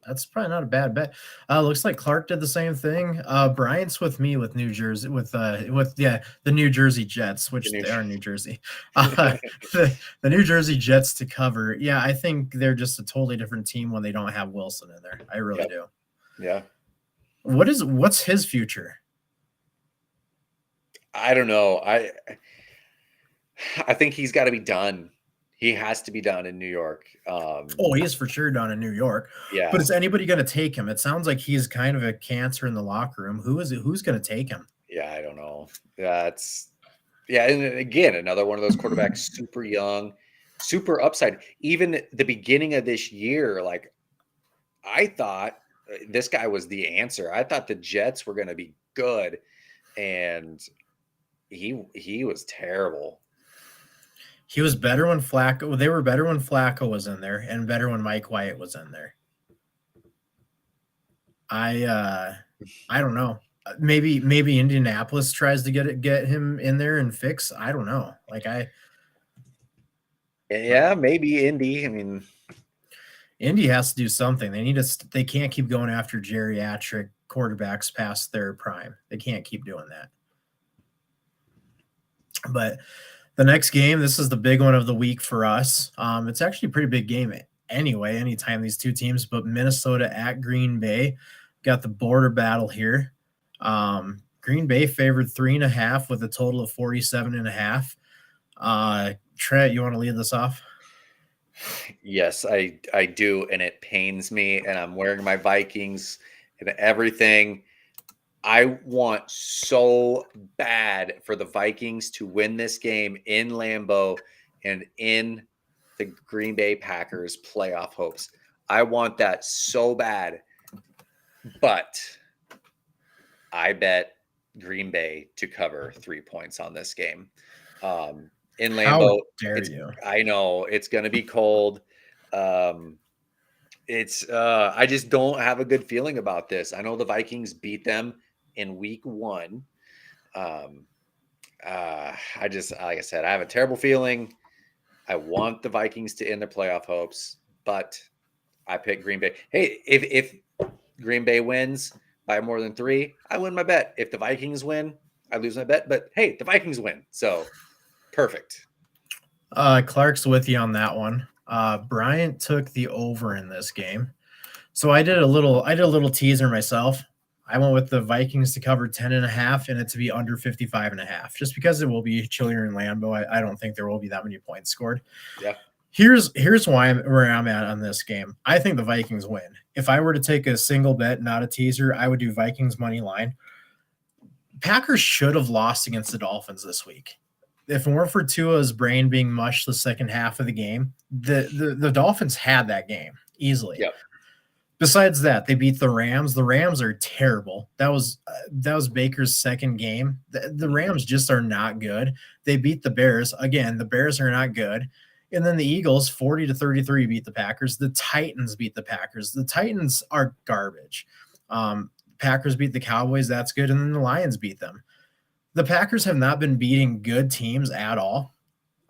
[SPEAKER 1] That's probably not a bad bet. Looks like Clark did the same thing. Bryant's with me with New Jersey with the New Jersey Jets, which they are New Jersey. The New Jersey Jets to cover. Yeah, I think they're just a totally different team when they don't have Wilson in there. I really do.
[SPEAKER 2] Yeah.
[SPEAKER 1] What's his future?
[SPEAKER 2] I don't know. I think he's got to be done. He has to be done in New York.
[SPEAKER 1] He is for sure done in New York.
[SPEAKER 2] Yeah.
[SPEAKER 1] But is anybody going to take him? It sounds like he's kind of a cancer in the locker room. Who is it? Who's going to take him?
[SPEAKER 2] Yeah, I don't know. And again, another one of those quarterbacks, super young, super upside. Even the beginning of this year, like I thought this guy was the answer. I thought the Jets were going to be good, and he was terrible.
[SPEAKER 1] He was better when Flacco. They were better when Flacco was in there, and better when Mike White was in there. I don't know. Maybe Indianapolis tries to get him in there and fix. I don't know.
[SPEAKER 2] Maybe Indy. I mean,
[SPEAKER 1] Indy has to do something. They can't keep going after geriatric quarterbacks past their prime. They can't keep doing that. But the next game, this is the big one of the week for us. It's actually a pretty big game anyway, anytime these two teams, but Minnesota at Green Bay. Got the border battle here. Green Bay favored 3.5 with a total of 47.5. Trent, you want to lead this off?
[SPEAKER 2] Yes, I do, and it pains me, and I'm wearing my Vikings and everything. I want so bad for the Vikings to win this game in Lambeau and in the Green Bay Packers playoff hopes. I want that so bad, but I bet Green Bay to cover 3 points on this game. In Lambeau,
[SPEAKER 1] How dare you?
[SPEAKER 2] I know it's going to be cold. I just don't have a good feeling about this. I know the Vikings beat them in week 1. I just, like I said, I have a terrible feeling. I want the Vikings to end their playoff hopes, but I pick Green Bay. Hey, if Green Bay wins by more than 3, I win my bet. If the Vikings win, I lose my bet. But hey, the Vikings win, so perfect.
[SPEAKER 1] Clark's with you on that one. Bryant took the over in this game, so I did a little teaser myself. I went with the Vikings to cover 10.5 and it to be under 55.5, just because it will be chillier in Lambeau. I don't think there will be that many points scored.
[SPEAKER 2] Yeah.
[SPEAKER 1] Here's where I'm at on this game. I think the Vikings win. If I were to take a single bet, not a teaser, I would do Vikings money line. Packers should have lost against the Dolphins this week. If it weren't for Tua's brain being mushed the second half of the game, the Dolphins had that game easily.
[SPEAKER 2] Yep.
[SPEAKER 1] Besides that, they beat the Rams. The Rams are terrible. That was Baker's second game. The Rams just are not good. They beat the Bears. Again, the Bears are not good. And then the Eagles, 40-33, beat the Packers. The Titans beat the Packers. The Titans are garbage. Packers beat the Cowboys. That's good. And then the Lions beat them. the Packers have not been beating good teams at all.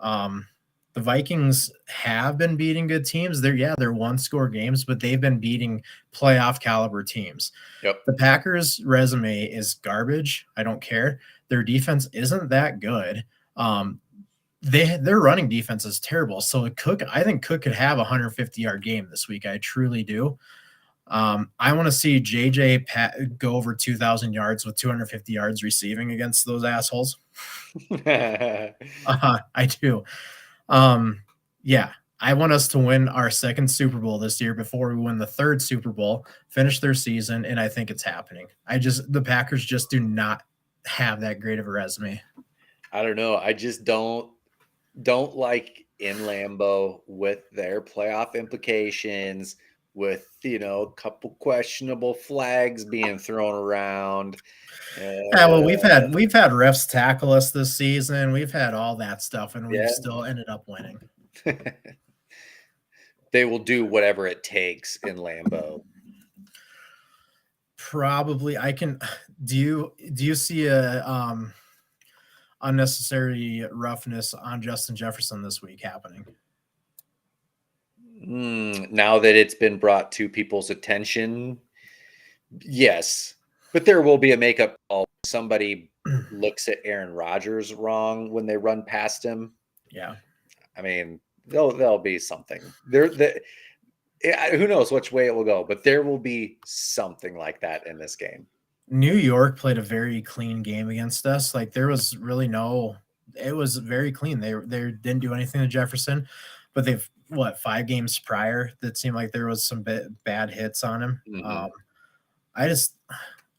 [SPEAKER 1] The Vikings have been beating good teams. They're one-score games, but they've been beating playoff caliber teams.
[SPEAKER 2] Yep.
[SPEAKER 1] The Packers' resume is garbage. I don't care. Their defense isn't that good. Their running defense is terrible. So I think Cook could have a 150-yard game this week. I truly do. I want to see JJ go over 2,000 yards with 250 yards receiving against those assholes. I do. Yeah, I want us to win our second Super Bowl this year before we win the third Super Bowl, finish their season, and I think it's happening. The Packers just do not have that great of a resume.
[SPEAKER 2] I don't know. I just don't like in Lambeau with their playoff implications, with a couple questionable flags being thrown around.
[SPEAKER 1] Yeah, well, we've had refs tackle us this season. We've had all that stuff, and we've still ended up winning.
[SPEAKER 2] They will do whatever it takes in Lambeau.
[SPEAKER 1] Probably, I can. Do you see a unnecessary roughness on Justin Jefferson this week happening?
[SPEAKER 2] Now that it's been brought to people's attention, yes. But there will be a makeup call. Somebody looks at Aaron Rodgers wrong when they run past him.
[SPEAKER 1] Yeah.
[SPEAKER 2] I mean, there'll be something. Who knows which way it will go, but there will be something like that in this game.
[SPEAKER 1] New York played a very clean game against us. Like there was really it was very clean. They didn't do anything to Jefferson, but they've 5 games prior that seemed like there was some bad hits on him.
[SPEAKER 2] Mm-hmm.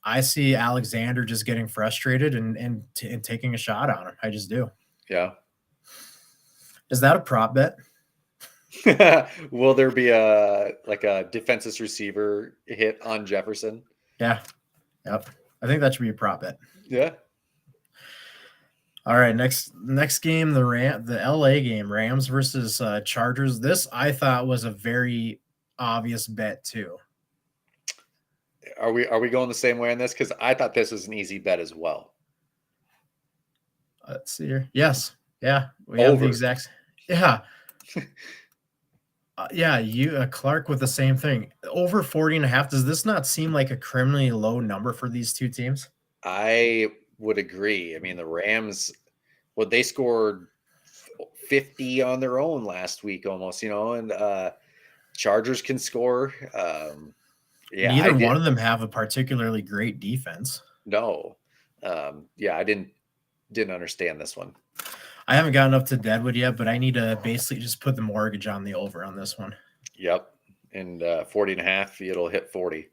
[SPEAKER 1] I see Alexander just getting frustrated and taking a shot on him. I just do.
[SPEAKER 2] Yeah.
[SPEAKER 1] Is that a prop bet?
[SPEAKER 2] Will there be a defenseless receiver hit on Jefferson?
[SPEAKER 1] Yeah. Yep. I think that should be a prop bet.
[SPEAKER 2] Yeah.
[SPEAKER 1] All right. Next game, the LA game, Rams versus Chargers. This I thought was a very obvious bet too.
[SPEAKER 2] Are we going the same way on this? Because I thought this was an easy bet as well.
[SPEAKER 1] Let's see here. Yes. Yeah. We have the exact. Yeah. Clark with the same thing. Over 40.5. Does this not seem like a criminally low number for these two teams?
[SPEAKER 2] I would agree. I mean, the Rams, they scored 50 on their own last week almost, and Chargers can score.
[SPEAKER 1] Neither one of them have a particularly great defense.
[SPEAKER 2] No. I didn't understand this one.
[SPEAKER 1] I haven't gotten up to Deadwood yet, but I need to basically just put the mortgage on the over on this one.
[SPEAKER 2] Yep. And 40.5, it'll hit 40.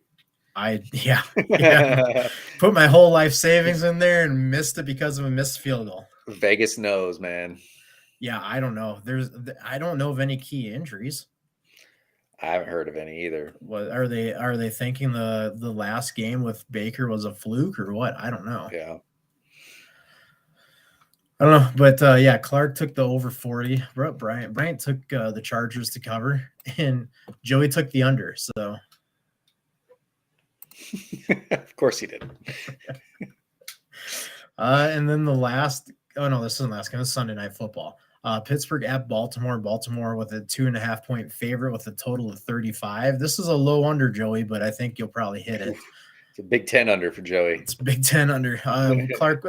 [SPEAKER 1] Put my whole life savings in there and missed it because of a missed field goal.
[SPEAKER 2] Vegas knows, man.
[SPEAKER 1] Yeah, I don't know. I don't know of any key injuries.
[SPEAKER 2] I haven't heard of any either.
[SPEAKER 1] What are they thinking the last game with Baker was a fluke or what? I don't know.
[SPEAKER 2] Yeah.
[SPEAKER 1] I don't know, but Clark took the over 40. Bryant took the Chargers to cover, and Joey took the under. So,
[SPEAKER 2] of course he did.
[SPEAKER 1] And then the last. Oh no, this isn't last game. It's Sunday Night Football. Pittsburgh at Baltimore. Baltimore with a 2.5 point favorite with a total of 35. This is a low under, Joey, but I think you'll probably hit it.
[SPEAKER 2] It's a Big 10 under for Joey.
[SPEAKER 1] It's Big 10 under. Clark,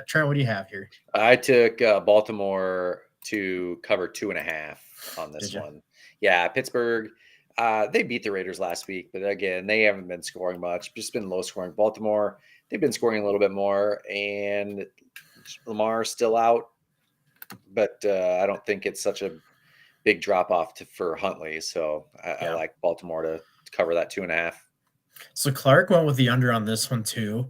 [SPEAKER 1] Trent, what do you have here?
[SPEAKER 2] I took Baltimore to cover 2.5 on this one. Yeah, Pittsburgh. They beat the Raiders last week, but again, they haven't been scoring much. Just been low scoring. Baltimore, they've been scoring a little bit more, and Lamar's still out. But I don't think it's such a big drop off for Huntley. So I like Baltimore to cover that 2.5.
[SPEAKER 1] So Clark went with the under on this one too.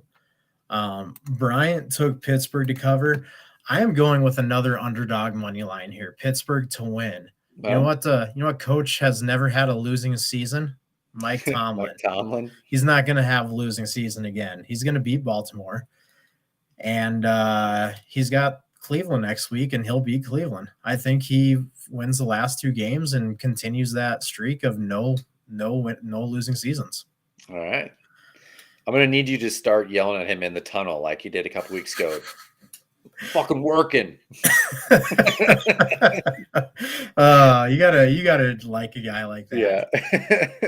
[SPEAKER 1] Bryant took Pittsburgh to cover. I am going with another underdog money line here. Pittsburgh to win. You know what coach has never had a losing season? Mike Tomlin.
[SPEAKER 2] Mike Tomlin.
[SPEAKER 1] He's not going to have a losing season again. He's going to beat Baltimore. And he's got Cleveland next week, and he'll beat Cleveland. I think he wins the last 2 games and continues that streak of no losing seasons.
[SPEAKER 2] All right. I'm going to need you to start yelling at him in the tunnel like you did a couple weeks ago. fucking working.
[SPEAKER 1] You gotta like a guy like that.
[SPEAKER 2] Yeah.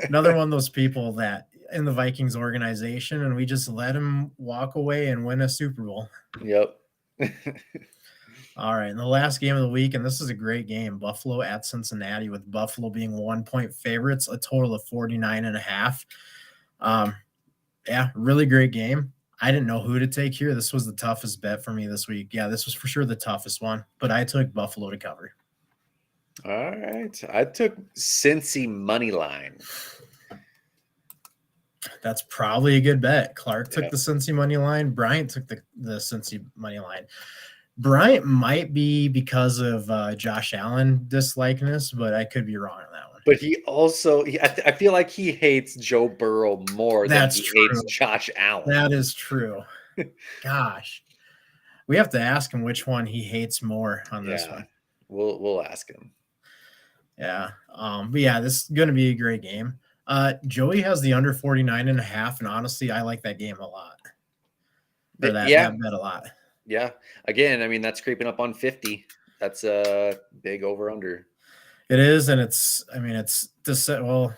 [SPEAKER 1] Another one of those people that in the Vikings organization, and we just let him walk away and win a Super Bowl.
[SPEAKER 2] Yep.
[SPEAKER 1] All right, and the last game of the week, and this is a great game, Buffalo at Cincinnati, with Buffalo being 1-point favorites, a total of 49.5. Yeah, really great game. I didn't know who to take here. This was the toughest bet for me this week. Yeah, this was for sure the toughest one, but I took Buffalo to cover.
[SPEAKER 2] All right. I took Cincy money line.
[SPEAKER 1] That's probably a good bet. Clark took
[SPEAKER 2] Yeah.
[SPEAKER 1] the Cincy money line. Bryant took the Cincy money line. Bryant might be because of Josh Allen dislikeness, but I could be wrong on that one.
[SPEAKER 2] But he also, I feel like he hates Joe Burrow more
[SPEAKER 1] That's
[SPEAKER 2] than he
[SPEAKER 1] true.
[SPEAKER 2] hates Josh Allen.
[SPEAKER 1] That is true. Gosh, we have to ask him which one he hates more on this one.
[SPEAKER 2] We'll ask him.
[SPEAKER 1] Yeah. But yeah, this is going to be a great game. Joey has the under 49.5, and honestly, I like that game a lot. Or that bet a lot.
[SPEAKER 2] Yeah. Again, I mean, that's creeping up on 50. That's a big over under.
[SPEAKER 1] It is, and it's this. Well,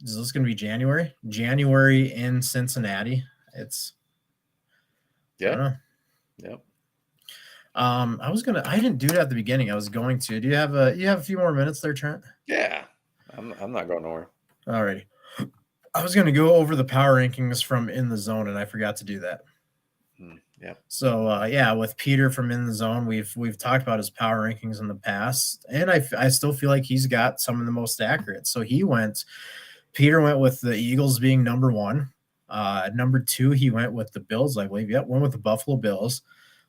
[SPEAKER 1] is this going to be January? January in Cincinnati. It's I don't know.
[SPEAKER 2] Yep.
[SPEAKER 1] I didn't do it at the beginning. I was going to. Do you have a few more minutes there, Trent?
[SPEAKER 2] Yeah. I'm not going nowhere.
[SPEAKER 1] Alrighty. I was going to go over the power rankings from In the Zone, and I forgot to do that.
[SPEAKER 2] Yeah.
[SPEAKER 1] So with Peter from In the Zone, we've talked about his power rankings in the past, and I still feel like he's got some of the most accurate. So Peter went with the Eagles being number 1. Number 2, he went with the Bills, I believe. Yep, went with the Buffalo Bills.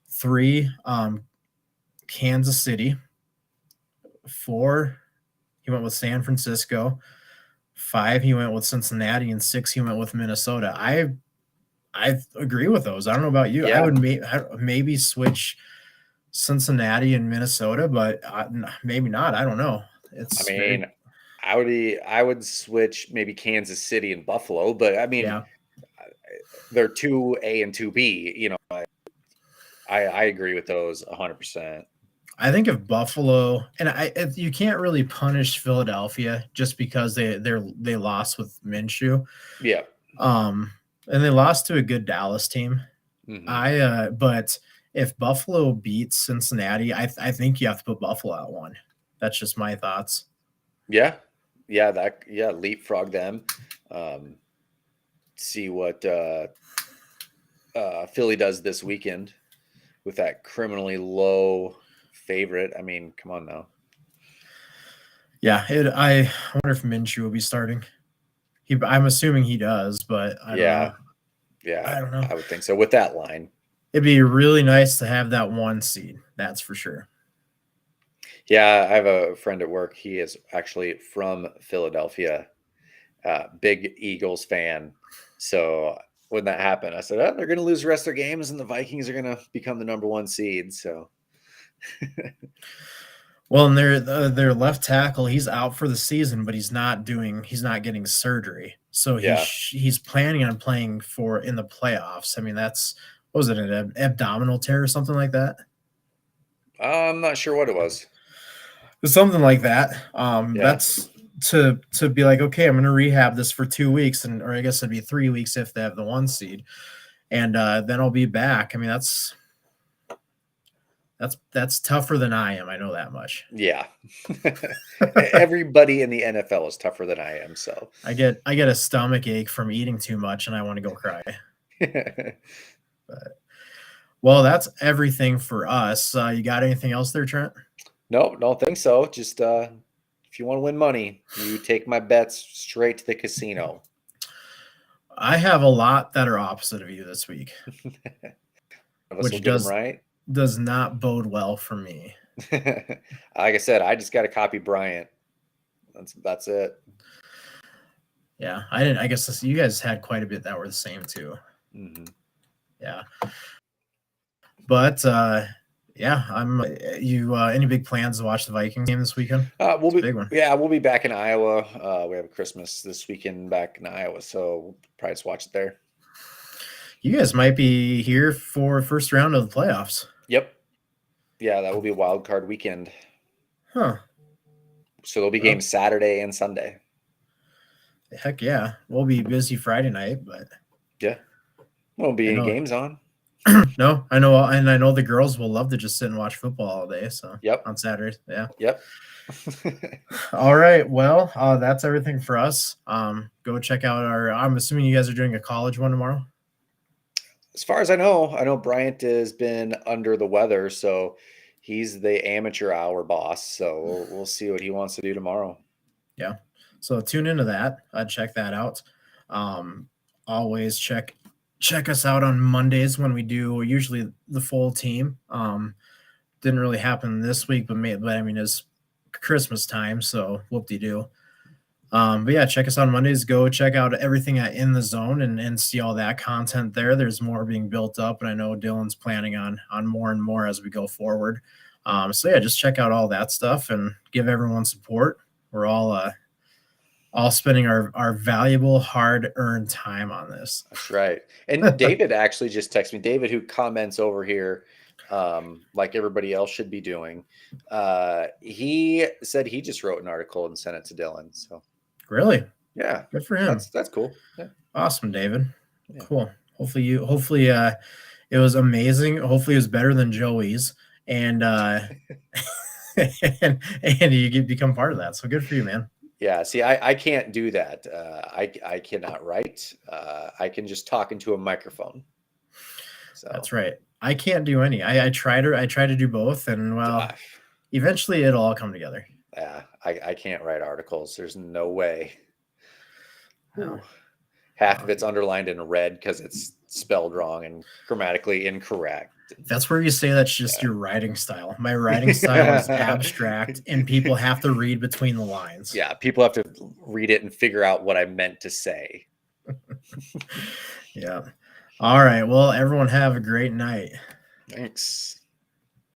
[SPEAKER 1] 3, Kansas City. 4, he went with San Francisco. 5, he went with Cincinnati, and 6, he went with Minnesota. I agree with those. I don't know about you.
[SPEAKER 2] Yeah.
[SPEAKER 1] I would maybe switch Cincinnati and Minnesota, but maybe not. I don't know.
[SPEAKER 2] I would switch maybe Kansas City and Buffalo, but I mean, they're 2A and 2B. You know, I agree with those 100%.
[SPEAKER 1] I think if Buffalo and you can't really punish Philadelphia just because they lost with Minshew.
[SPEAKER 2] Yeah.
[SPEAKER 1] And they lost to a good Dallas team.
[SPEAKER 2] Mm-hmm.
[SPEAKER 1] But if Buffalo beats Cincinnati, I think you have to put Buffalo at 1. That's just my thoughts.
[SPEAKER 2] Yeah. Leapfrog them. See what Philly does this weekend with that criminally low favorite. I mean, come on now.
[SPEAKER 1] Yeah, I wonder if Minshew will be starting. I'm assuming he does, but I don't know.
[SPEAKER 2] Yeah,
[SPEAKER 1] I don't know.
[SPEAKER 2] I would think so with that line.
[SPEAKER 1] It'd be really nice to have that 1 seed. That's for sure.
[SPEAKER 2] Yeah, I have a friend at work. He is actually from Philadelphia, big Eagles fan. So when that happened, I said, they're going to lose the rest of their games, and the Vikings are going to become the number 1 seed. So.
[SPEAKER 1] Well, and their left tackle, he's out for the season, but he's not getting surgery. So he's planning on playing in the playoffs. I mean, what was it, an abdominal tear or something like that?
[SPEAKER 2] I'm not sure what it was.
[SPEAKER 1] Something like that. That's to be like, okay, I'm going to rehab this for 2 weeks, or I guess it'd be 3 weeks if they have the 1 seed, and then I'll be back. I mean, that's tougher than I am. I know that much.
[SPEAKER 2] Yeah. Everybody in the NFL is tougher than I am. So
[SPEAKER 1] I get a stomach ache from eating too much, and I want to go cry. Well, that's everything for us. You got anything else there, Trent?
[SPEAKER 2] No, don't think so. Just if you want to win money, you take my bets straight to the casino.
[SPEAKER 1] I have a lot that are opposite of you this week, which does not bode well for me.
[SPEAKER 2] Like I said, I just got to copy Bryant. That's it.
[SPEAKER 1] Yeah, I didn't. I guess you guys had quite a bit that were the same too.
[SPEAKER 2] Mm-hmm.
[SPEAKER 1] Yeah, but any big plans to watch the Vikings game this weekend?
[SPEAKER 2] Big one. Yeah, we'll be back in Iowa. We have a Christmas this weekend back in Iowa, so we'll probably just watch it there.
[SPEAKER 1] You guys might be here for first round of the playoffs.
[SPEAKER 2] Yep. Yeah, that will be wild card weekend.
[SPEAKER 1] Huh.
[SPEAKER 2] So there'll be
[SPEAKER 1] Well,
[SPEAKER 2] games Saturday and Sunday.
[SPEAKER 1] heck yeah. We'll be busy Friday night, but
[SPEAKER 2] Yeah. Won't be
[SPEAKER 1] I
[SPEAKER 2] any
[SPEAKER 1] know.
[SPEAKER 2] games on.
[SPEAKER 1] No, I know, and I know the girls will love to just sit and watch football all day. So
[SPEAKER 2] Yep.
[SPEAKER 1] on Saturdays, yeah.
[SPEAKER 2] Yep.
[SPEAKER 1] All right. Well, that's everything for us. Go check out our. I'm assuming you guys are doing a college one tomorrow.
[SPEAKER 2] As far as I know Bryant has been under the weather, so he's the amateur hour boss. So we'll see what he wants to do tomorrow.
[SPEAKER 1] Yeah. So tune into that. Check that out. Um, always check us out on Mondays when we do usually the full team. Didn't really happen this week, but I mean it's Christmas time, so whoop de doo. But yeah, check us out on Mondays. Go check out everything at In the Zone and see all that content there. There's more being built up, and I know Dylan's planning on more and more as we go forward. So yeah, just check out all that stuff and give everyone support. We're all spending our valuable, hard-earned time on this.
[SPEAKER 2] That's right. And David actually just texted me. David, who comments over here, like everybody else should be doing. He said he just wrote an article and sent it to Dylan. So
[SPEAKER 1] Really?
[SPEAKER 2] yeah,
[SPEAKER 1] Good for him.
[SPEAKER 2] that's cool. Yeah.
[SPEAKER 1] Awesome, David.
[SPEAKER 2] Yeah.
[SPEAKER 1] Cool. Hopefully it was amazing. Hopefully it was better than Joey's. And and you become part of that. So good for you, man.
[SPEAKER 2] Yeah, see, I can't do that. I cannot write. I can just talk into a microphone. So
[SPEAKER 1] That's right. I can't do any. I try to do both, and well, eventually it'll all come together.
[SPEAKER 2] Yeah, I can't write articles. There's no way.
[SPEAKER 1] No.
[SPEAKER 2] Half of it's underlined in red because it's spelled wrong and grammatically incorrect.
[SPEAKER 1] That's where you say that's just your writing style. My writing style is abstract, and people have to read between the lines.
[SPEAKER 2] Yeah, people have to read it and figure out what I meant to say.
[SPEAKER 1] Yeah. All right. Well, everyone have a great night.
[SPEAKER 2] Thanks.